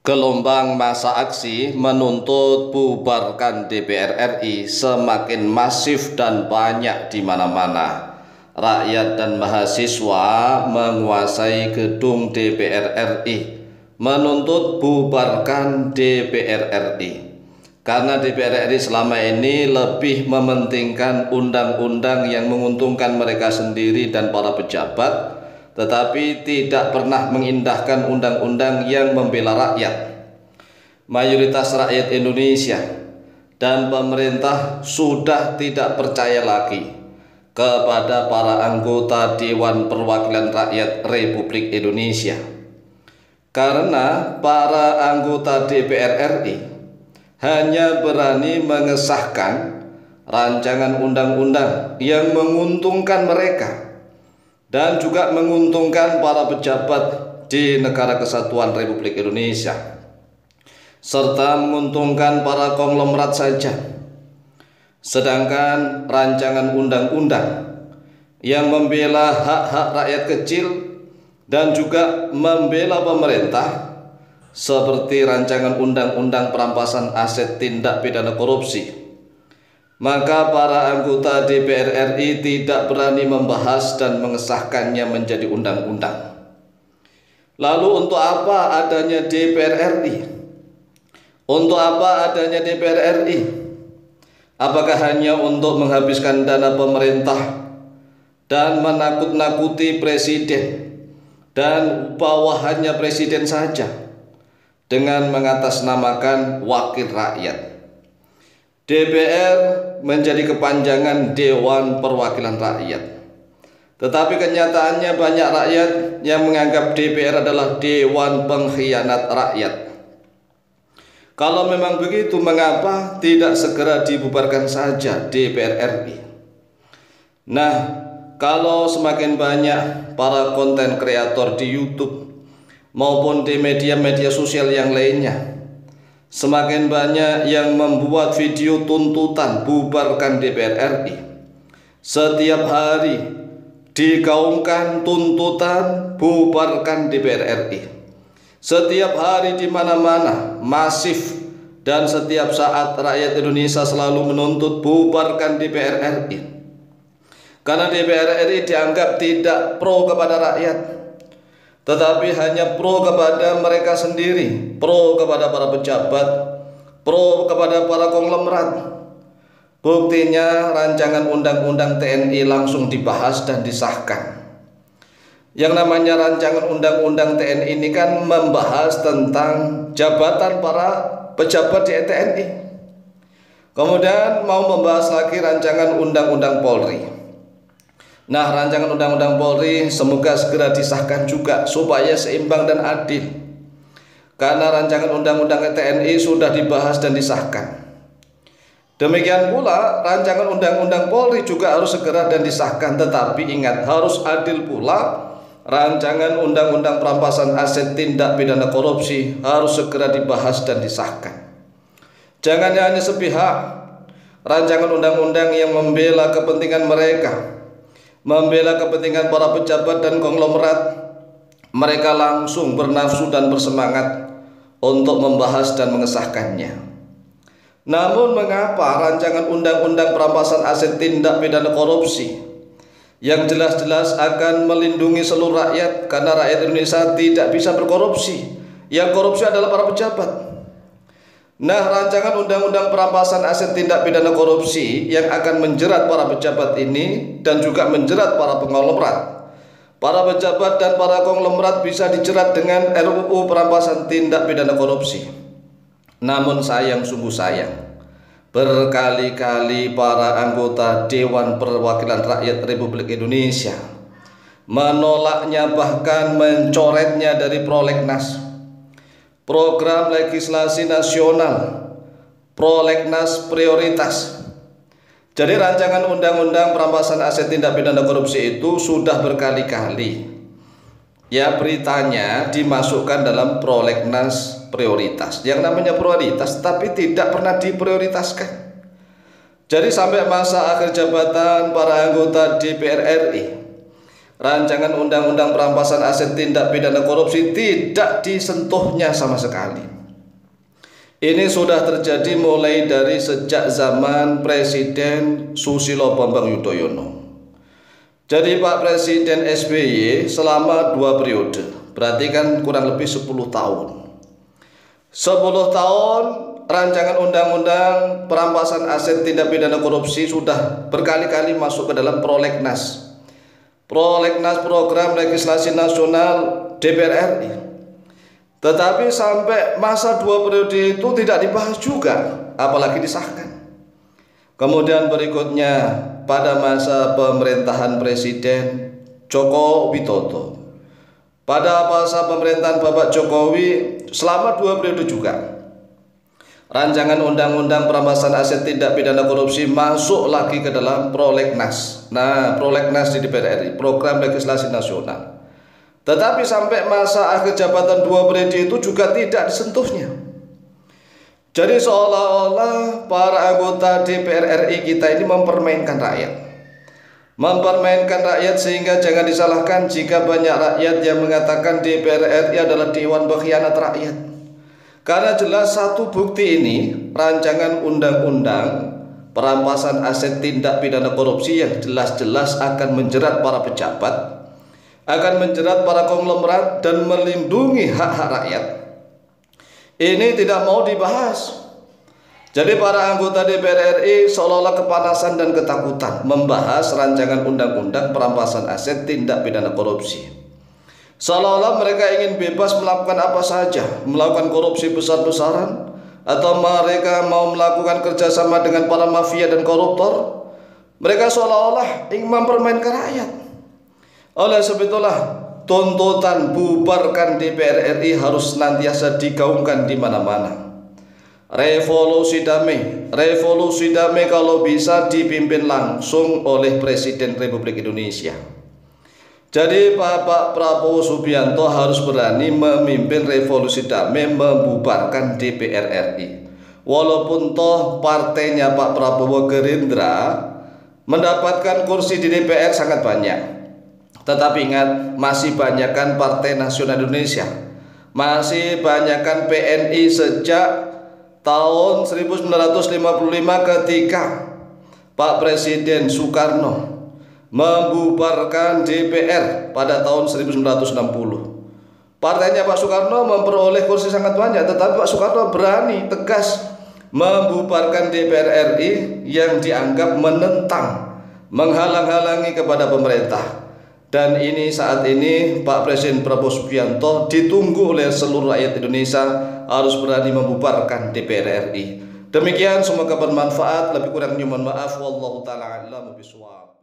Gelombang massa aksi menuntut bubarkan DPR RI semakin masif dan banyak di mana-mana. Rakyat dan mahasiswa menguasai gedung DPR RI, menuntut bubarkan DPR RI. Karena DPR RI selama ini lebih mementingkan undang-undang yang menguntungkan mereka sendiri dan para pejabat, tetapi tidak pernah mengindahkan undang-undang yang membela rakyat. Mayoritas rakyat Indonesia dan pemerintah sudah tidak percaya lagi kepada para anggota Dewan Perwakilan Rakyat Republik Indonesia, karena para anggota DPR RI hanya berani mengesahkan rancangan undang-undang yang menguntungkan mereka dan juga menguntungkan para pejabat di Negara Kesatuan Republik Indonesia, serta menguntungkan para konglomerat saja. Sedangkan rancangan undang-undang yang membela hak-hak rakyat kecil dan juga membela pemerintah, seperti rancangan undang-undang perampasan aset tindak pidana korupsi, maka para anggota DPR RI tidak berani membahas dan mengesahkannya menjadi undang-undang. Lalu untuk apa adanya DPR RI? Untuk apa adanya DPR RI? Apakah hanya untuk menghabiskan dana pemerintah dan menakut-nakuti presiden dan bawahannya presiden saja dengan mengatasnamakan wakil rakyat? DPR menjadi kepanjangan Dewan Perwakilan Rakyat, tetapi kenyataannya banyak rakyat yang menganggap DPR adalah Dewan Pengkhianat Rakyat. Kalau memang begitu, mengapa tidak segera dibubarkan saja DPR RI? Nah, kalau semakin banyak para konten kreator di YouTube maupun di media-media sosial yang lainnya, semakin banyak yang membuat video tuntutan bubarkan DPR RI. Setiap hari digaungkan tuntutan bubarkan DPR RI. Setiap hari di mana-mana masif, dan setiap saat rakyat Indonesia selalu menuntut bubarkan DPR RI. Karena DPR RI dianggap tidak pro kepada rakyat, tetapi hanya pro kepada mereka sendiri, pro kepada para pejabat, pro kepada para konglomerat. Buktinya rancangan undang-undang TNI langsung dibahas dan disahkan. Yang namanya rancangan undang-undang TNI ini kan membahas tentang jabatan para pejabat di TNI. Kemudian mau membahas lagi rancangan undang-undang Polri. Nah, rancangan undang-undang Polri semoga segera disahkan juga supaya seimbang dan adil. Karena rancangan undang-undang TNI sudah dibahas dan disahkan. Demikian pula rancangan undang-undang Polri juga harus segera dan disahkan, tetapi ingat, harus adil pula. Rancangan undang-undang perampasan aset tindak pidana korupsi harus segera dibahas dan disahkan. Jangan hanya sepihak rancangan undang-undang yang membela kepentingan mereka, membela kepentingan para pejabat dan konglomerat, mereka langsung bernafsu dan bersemangat untuk membahas dan mengesahkannya. Namun mengapa rancangan undang-undang perampasan aset tindak pidana korupsi yang jelas-jelas akan melindungi seluruh rakyat, karena rakyat Indonesia tidak bisa berkorupsi, yang korupsi adalah para pejabat. Nah, rancangan undang-undang perampasan aset tindak pidana korupsi yang akan menjerat para pejabat ini dan juga menjerat para konglomerat. Para pejabat dan para konglomerat bisa dijerat dengan RUU perampasan tindak pidana korupsi. Namun sayang, sungguh sayang, berkali-kali para anggota Dewan Perwakilan Rakyat Republik Indonesia menolaknya, bahkan mencoretnya dari prolegnas, program legislasi nasional, prolegnas prioritas. Jadi rancangan undang-undang perampasan aset tindak pidana korupsi itu sudah berkali-kali, ya, beritanya dimasukkan dalam prolegnas prioritas. Yang namanya prioritas tapi tidak pernah diprioritaskan. Jadi sampai masa akhir jabatan para anggota DPR RI, rancangan undang-undang perampasan aset tindak pidana korupsi tidak disentuhnya sama sekali. Ini sudah terjadi mulai dari sejak zaman Presiden Susilo Bambang Yudhoyono. Jadi Pak Presiden SBY selama 2 periode, berarti kan kurang lebih 10 tahun. 10 tahun rancangan undang-undang perampasan aset tindak pidana korupsi sudah berkali-kali masuk ke dalam prolegnas. Prolegnas Program Legislasi Nasional DPR RI. Tetapi sampai masa 2 periode itu tidak dibahas juga, apalagi disahkan. Kemudian berikutnya pada masa pemerintahan Presiden Joko Widodo, pada masa pemerintahan Bapak Jokowi selama 2 periode juga, rancangan undang-undang perampasan aset tindak pidana korupsi masuk lagi ke dalam prolegnas. Nah, prolegnas di DPR RI, Program Legislasi Nasional. Tetapi sampai masa akhir jabatan 2 periode itu juga tidak disentuhnya. Jadi seolah-olah para anggota DPR RI kita ini mempermainkan rakyat. Mempermainkan rakyat sehingga jangan disalahkan jika banyak rakyat yang mengatakan DPR RI adalah dewan pengkhianat rakyat. Karena jelas satu bukti ini, rancangan undang-undang perampasan aset tindak pidana korupsi yang jelas-jelas akan menjerat para pejabat, akan menjerat para konglomerat dan melindungi hak-hak rakyat. Ini tidak mau dibahas. Jadi para anggota DPR RI seolah-olah kepanasan dan ketakutan membahas rancangan undang-undang perampasan aset tindak pidana korupsi. Seolah-olah mereka ingin bebas melakukan apa saja, melakukan korupsi besar-besaran, atau mereka mau melakukan kerjasama dengan para mafia dan koruptor. Mereka seolah-olah ingin mempermainkan rakyat. Oleh sebab itulah tuntutan bubarkan DPR RI harus senantiasa digaungkan di mana-mana. Revolusi damai kalau bisa dipimpin langsung oleh Presiden Republik Indonesia. Jadi Bapak Prabowo Subianto harus berani memimpin revolusi damai membubarkan DPR RI. Walaupun toh partainya Pak Prabowo Gerindra mendapatkan kursi di DPR sangat banyak. Tetapi ingat, masih banyakkan Partai Nasional Indonesia, masih banyakkan PNI sejak tahun 1955 ketika Pak Presiden Soekarno membubarkan DPR pada tahun 1960. Partainya Pak Soekarno memperoleh kursi sangat banyak, tetapi Pak Soekarno berani tegas membubarkan DPR RI yang dianggap menentang, menghalang-halangi kepada pemerintah. Dan ini saat ini Pak Presiden Prabowo Subianto ditunggu oleh seluruh rakyat Indonesia harus berani membubarkan DPR RI. Demikian, semoga bermanfaat. Lebih kurangnya mohon maaf. Wallahu ta'ala a'lam bishawab.